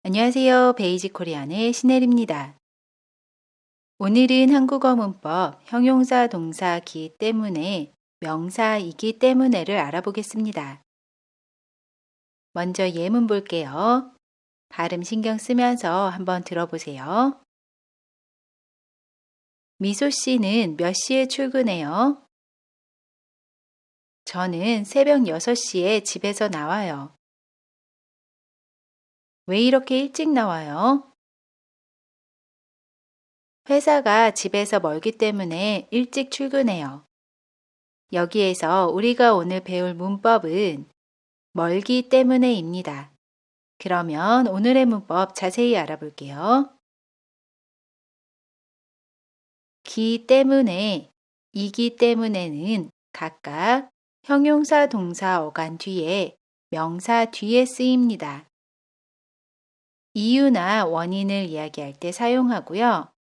안녕하세요. 베이직 코리안의 신혜리입니다. 오늘은 한국어 문법 형용사 동사 기 때문에 명사이기 때문에를 알아보겠습니다. 먼저 예문 볼게요. 발음 신경 쓰면서 한번 들어보세요. 미소 씨는 몇 시에 출근해요? 저는 새벽 6시에 집에서 나와요. 왜 이렇게 일찍 나와요? 회사가 집에서 멀기 때문에 일찍 출근해요. 여기에서 우리가 오늘 배울 문법은 멀기 때문에입니다. 그러면 오늘의 문법 자세히 알아볼게요. 기 때문에, 이기 때문에는 각각 형용사, 동사, 어간 뒤에 명사 뒤에 쓰입니다. 이유나 원인을 이야기할 때 사용하고요.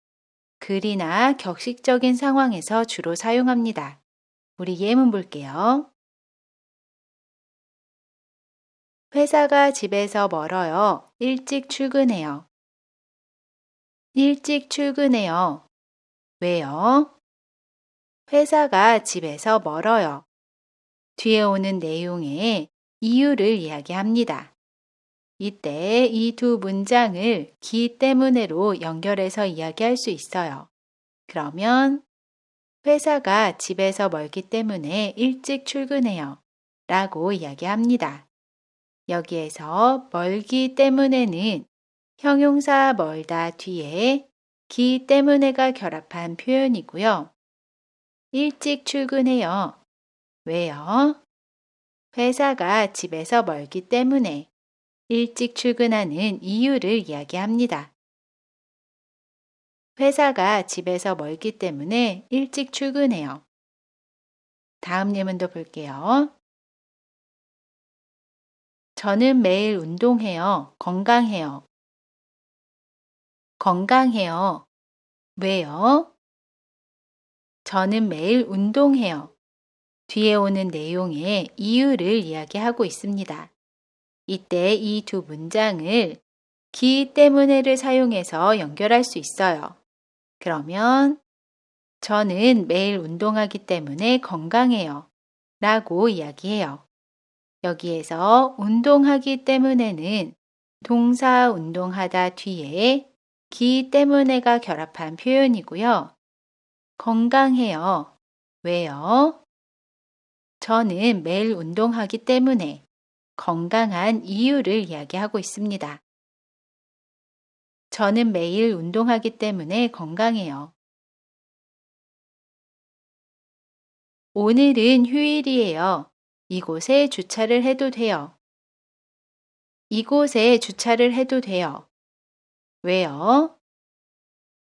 글이나 격식적인 상황에서 주로 사용합니다. 우리 예문 볼게요. 회사가 집에서 멀어요. 일찍 출근해요. 일찍 출근해요. 왜요? 회사가 집에서 멀어요. 뒤에 오는 내용의 이유를 이야기합니다. 이때 이 두 문장을 기 때문에로 연결해서 이야기할 수 있어요. 그러면 회사가 집에서 멀기 때문에 일찍 출근해요. 라고 이야기합니다. 여기에서 멀기 때문에는 형용사 멀다 뒤에 기 때문에가 결합한 표현이고요. 일찍 출근해요. 왜요? 회사가 집에서 멀기 때문에 일찍 출근하는 이유를 이야기합니다. 회사가 집에서 멀기 때문에 일찍 출근해요. 다음 예문도 볼게요. 저는 매일 운동해요. 건강해요. 건강해요. 왜요? 저는 매일 운동해요. 뒤에 오는 내용의 이유를 이야기하고 있습니다. 이때 이 두 문장을 기 때문에를 사용해서 연결할 수 있어요. 그러면 저는 매일 운동하기 때문에 건강해요. 라고 이야기해요. 여기에서 운동하기 때문에는 동사 운동하다 뒤에 기 때문에가 결합한 표현이고요. 건강해요. 왜요? 저는 매일 운동하기 때문에 건강한 이유를 이야기하고 있습니다. 저는 매일 운동하기 때문에 건강해요. 오늘은 휴일이에요. 이곳에 주차를 해도 돼요. 이곳에 주차를 해도 돼요. 왜요?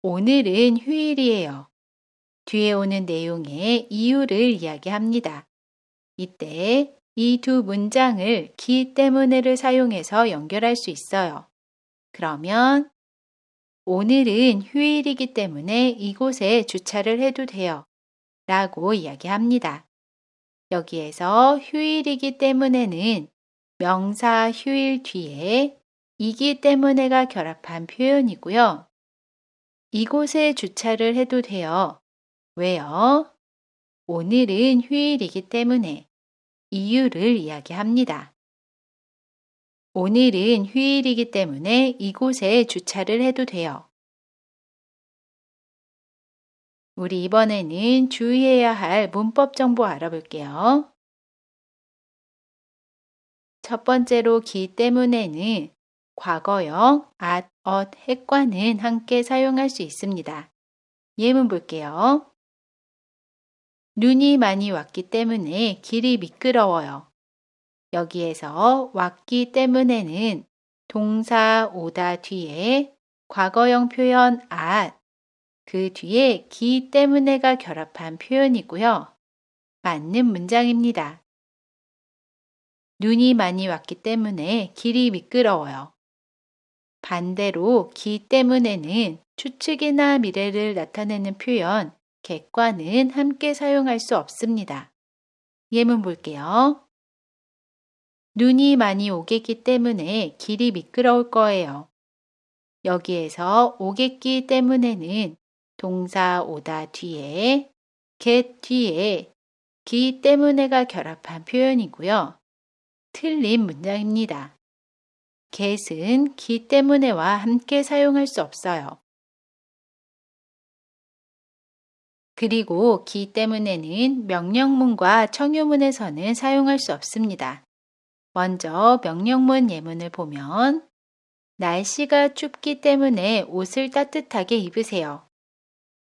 오늘은 휴일이에요. 뒤에 오는 내용의 이유를 이야기합니다. 이때 이 두 문장을 기 때문에를 사용해서 연결할 수 있어요. 그러면 오늘은 휴일이기 때문에 이곳에 주차를 해도 돼요. 라고 이야기합니다. 여기에서 휴일이기 때문에는 명사 휴일 뒤에 이기 때문에가 결합한 표현이고요. 이곳에 주차를 해도 돼요. 왜요? 오늘은 휴일이기 때문에 이유를 이야기합니다. 오늘은 휴일이기 때문에 이곳에 주차를 해도 돼요. 우리 이번에는 주의해야 할 문법 정보 알아볼게요. 첫 번째로 기 때문에는 과거형 at, at, hat과는 함께 사용할 수 있습니다. 예문 볼게요. 눈이 많이 왔기 때문에 길이 미끄러워요. 여기에서 왔기 때문에는 동사 오다 뒤에 과거형 표현 at, 그 뒤에 기 때문에가 결합한 표현이고요. 맞는 문장입니다. 눈이 많이 왔기 때문에 길이 미끄러워요. 반대로 기 때문에는 추측이나 미래를 나타내는 표현 객과는 함께 사용할 수 없습니다. 예문 볼게요. 눈이 많이 오겠기 때문에 길이 미끄러울 거예요. 여기에서 오겠기 때문에는 동사 오다 뒤에 get 뒤에 기 때문에가 결합한 표현이고요. 틀린 문장입니다. get은 기 때문에와 함께 사용할 수 없어요. 그리고 기 때문에는 명령문과 청유문에서는 사용할 수 없습니다. 먼저 명령문 예문을 보면 날씨가 춥기 때문에 옷을 따뜻하게 입으세요.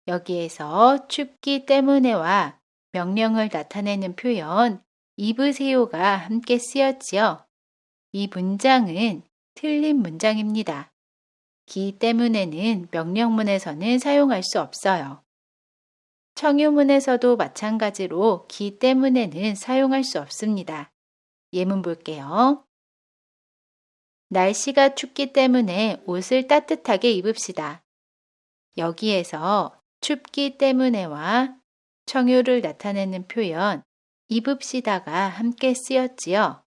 여기에서 춥기 때문에와 명령을 나타내는 표현 입으세요가 함께 쓰였지요. 이 문장은 틀린 문장입니다. 기 때문에는 명령문에서는 사용할 수 없어요. 청유문에서도 마찬가지로 기 때문에는 사용할 수 없습니다. 예문 볼게요. 날씨가 춥기 때문에 옷을 따뜻하게 입읍시다. 여기에서 춥기 때문에와 청유를 나타내는 표현 입읍시다가 함께 쓰였지요.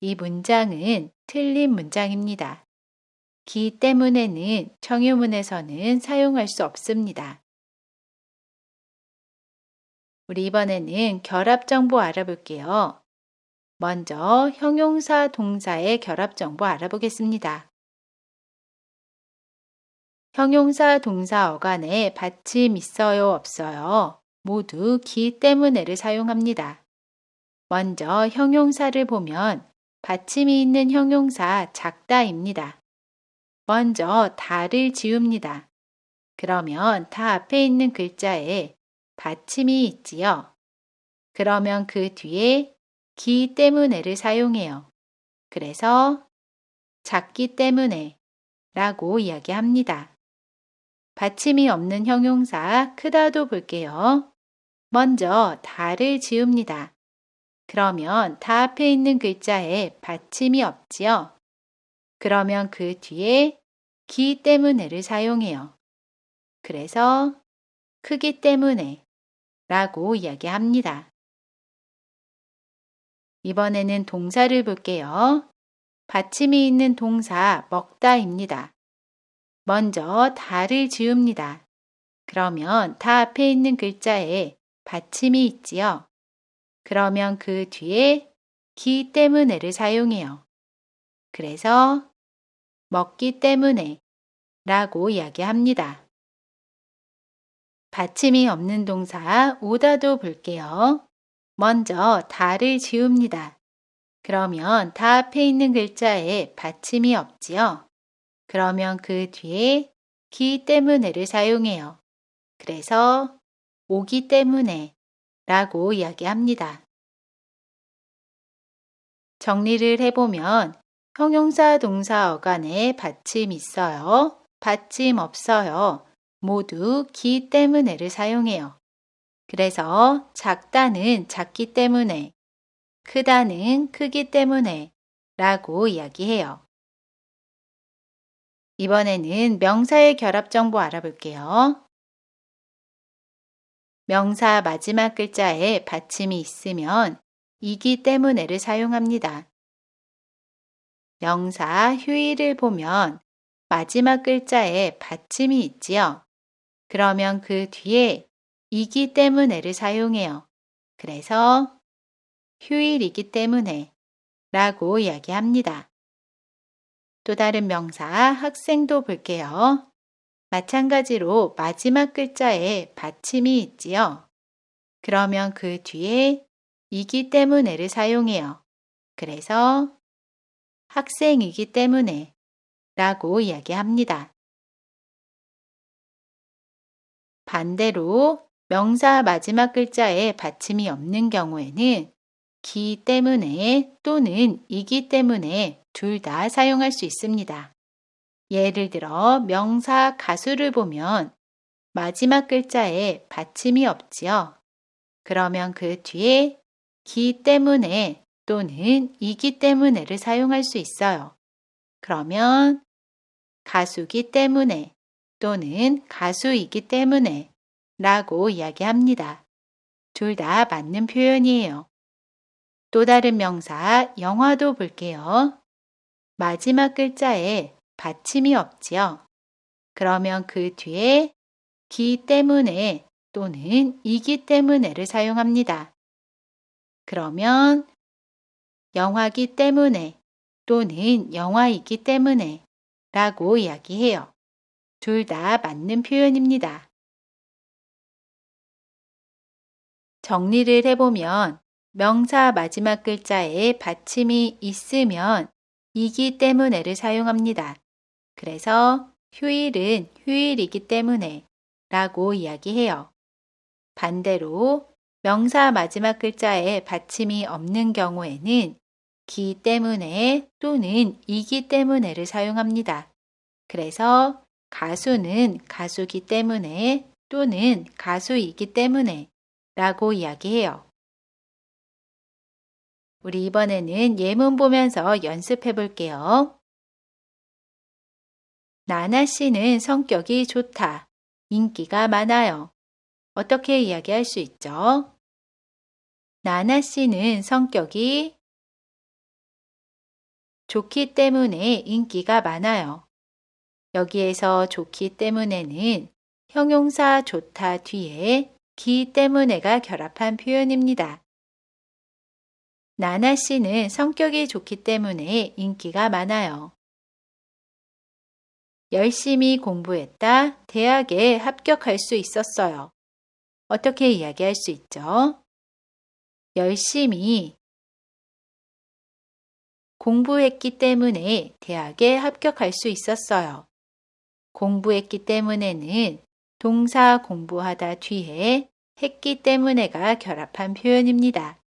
이 문장은 틀린 문장입니다. 기 때문에는 청유문에서는 사용할 수 없습니다. 우리 이번에는 결합 정보 알아볼게요. 먼저 형용사 동사의 결합 정보 알아보겠습니다. 형용사 동사 어간에 받침 있어요 없어요 모두 기 때문에를 사용합니다. 먼저 형용사를 보면 받침이 있는 형용사 작다입니다. 먼저 다를 지웁니다. 그러면 다 앞에 있는 글자에 받침이 있지요. 그러면 그 뒤에 기 때문에를 사용해요. 그래서 작기 때문에 라고 이야기합니다. 받침이 없는 형용사 크다도 볼게요. 먼저 다를 지웁니다. 그러면 다 앞에 있는 글자에 받침이 없지요. 그러면 그 뒤에 기 때문에를 사용해요. 그래서 크기 때문에 라고 이야기합니다. 이번에는 동사를 볼게요. 받침이 있는 동사 먹다입니다. 먼저 다를 지웁니다. 그러면 다 앞에 있는 글자에 받침이 있지요. 그러면 그 뒤에 기 때문에를 사용해요. 그래서 먹기 때문에 라고 이야기합니다. 받침이 없는 동사 오다도 볼게요. 먼저 다를 지웁니다. 그러면 다 앞에 있는 글자에 받침이 없지요. 그러면 그 뒤에 기 때문에를 사용해요. 그래서 오기 때문에 라고 이야기합니다. 정리를 해보면 형용사 동사 어간에 받침 있어요, 받침 없어요 모두 기 때문에를 사용해요. 그래서 작다는 작기 때문에, 크다는 크기 때문에 라고 이야기해요. 이번에는 명사의 결합 정보 알아볼게요. 명사 마지막 글자에 받침이 있으면 이기 때문에를 사용합니다. 명사 휴일을 보면 마지막 글자에 받침이 있지요. 그러면 그 뒤에 이기 때문에를 사용해요. 그래서 휴일이기 때문에 라고 이야기합니다. 또 다른 명사 학생도 볼게요. 마찬가지로 마지막 글자에 받침이 있지요. 그러면 그 뒤에 이기 때문에를 사용해요. 그래서 학생이기 때문에 라고 이야기합니다. 반대로 명사 마지막 글자에 받침이 없는 경우에는 기 때문에 또는 이기 때문에 둘 다 사용할 수 있습니다. 예를 들어 명사 가수를 보면 마지막 글자에 받침이 없지요. 그러면 그 뒤에 기 때문에 또는 이기 때문에를 사용할 수 있어요. 그러면 가수기 때문에 또는 가수이기 때문에 라고 이야기합니다. 둘 다 맞는 표현이에요. 또 다른 명사 영화도 볼게요. 마지막 글자에 받침이 없지요. 그러면 그 뒤에 기 때문에 또는 이기 때문에를 사용합니다. 그러면 영화기 때문에 또는 영화이기 때문에 라고 이야기해요. 둘 다 맞는 표현입니다. 정리를 해보면 명사 마지막 글자에 받침이 있으면 이기 때문에를 사용합니다. 그래서 휴일은 휴일이기 때문에 라고 이야기해요. 반대로 명사 마지막 글자에 받침이 없는 경우에는 기 때문에 또는 이기 때문에를 사용합니다. 그래서 가수는 가수기 때문에 또는 가수이기 때문에 라고 이야기해요. 우리 이번에는 예문 보면서 연습해 볼게요. 나나 씨는 성격이 좋다. 인기가 많아요. 어떻게 이야기할 수 있죠? 나나 씨는 성격이 좋기 때문에 인기가 많아요. 여기에서 좋기 때문에는 형용사 좋다 뒤에 기 때문에가 결합한 표현입니다. 나나 씨는 성격이 좋기 때문에 인기가 많아요. 열심히 공부했다. 대학에 합격할 수 있었어요. 어떻게 이야기할 수 있죠? 열심히 공부했기 때문에 대학에 합격할 수 있었어요. 공부했기 때문에는 동사 공부하다 뒤에 했기 때문에가 결합한 표현입니다.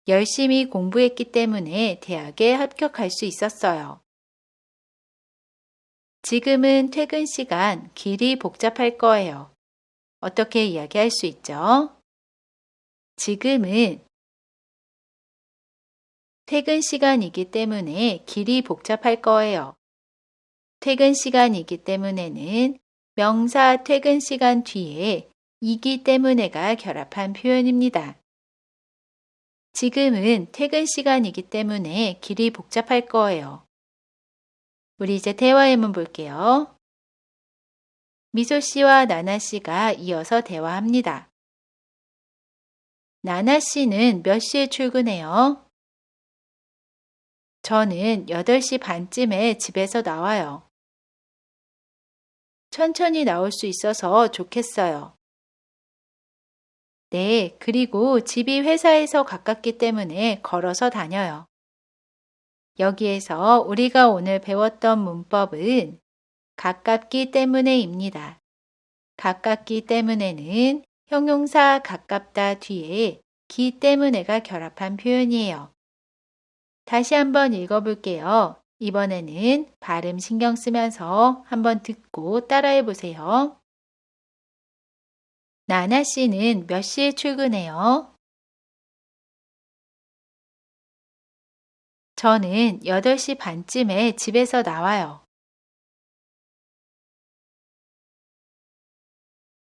열심히 공부했기 때문에 대학에 합격할 수 있었어요. 지금은 퇴근 시간 길이 복잡할 거예요. 어떻게 이야기할 수 있죠? 지금은 퇴근 시간이기 때문에 길이 복잡할 거예요. 퇴근 시간이기 때문에는 명사 퇴근 시간 뒤에 이기 때문에가 결합한 표현입니다. 지금은 퇴근 시간이기 때문에 길이 복잡할 거예요. 우리 이제 대화 예문 볼게요. 미소 씨와 나나 씨가 이어서 대화합니다. 나나 씨는 몇 시에 출근해요? 저는 8시 반쯤에 집에서 나와요. 천천히 나올 수 있어서 좋겠어요. 네, 그리고 집이 회사에서 가깝기 때문에 걸어서 다녀요. 여기에서 우리가 오늘 배웠던 문법은 가깝기 때문에입니다. 가깝기 때문에는 형용사 가깝다 뒤에 기 때문에가 결합한 표현이에요. 다시 한번 읽어볼게요. 이번에는 발음 신경 쓰면서 한번 듣고 따라해 보세요. 나나 씨는 몇 시에 출근해요? 저는 8시 반쯤에 집에서 나와요.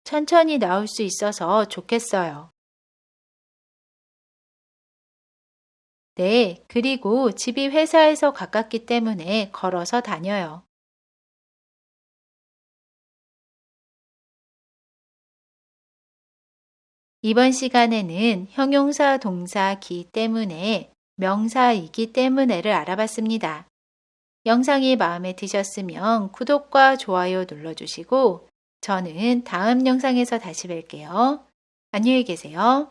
천천히 나올 수 있어서 좋겠어요. 네, 그리고 집이 회사에서 가깝기 때문에 걸어서 다녀요. 이번 시간에는 형용사 동사 기 때문에 명사이기 때문에를 알아봤습니다. 영상이 마음에 드셨으면 구독과 좋아요 눌러주시고 저는 다음 영상에서 다시 뵐게요. 안녕히 계세요.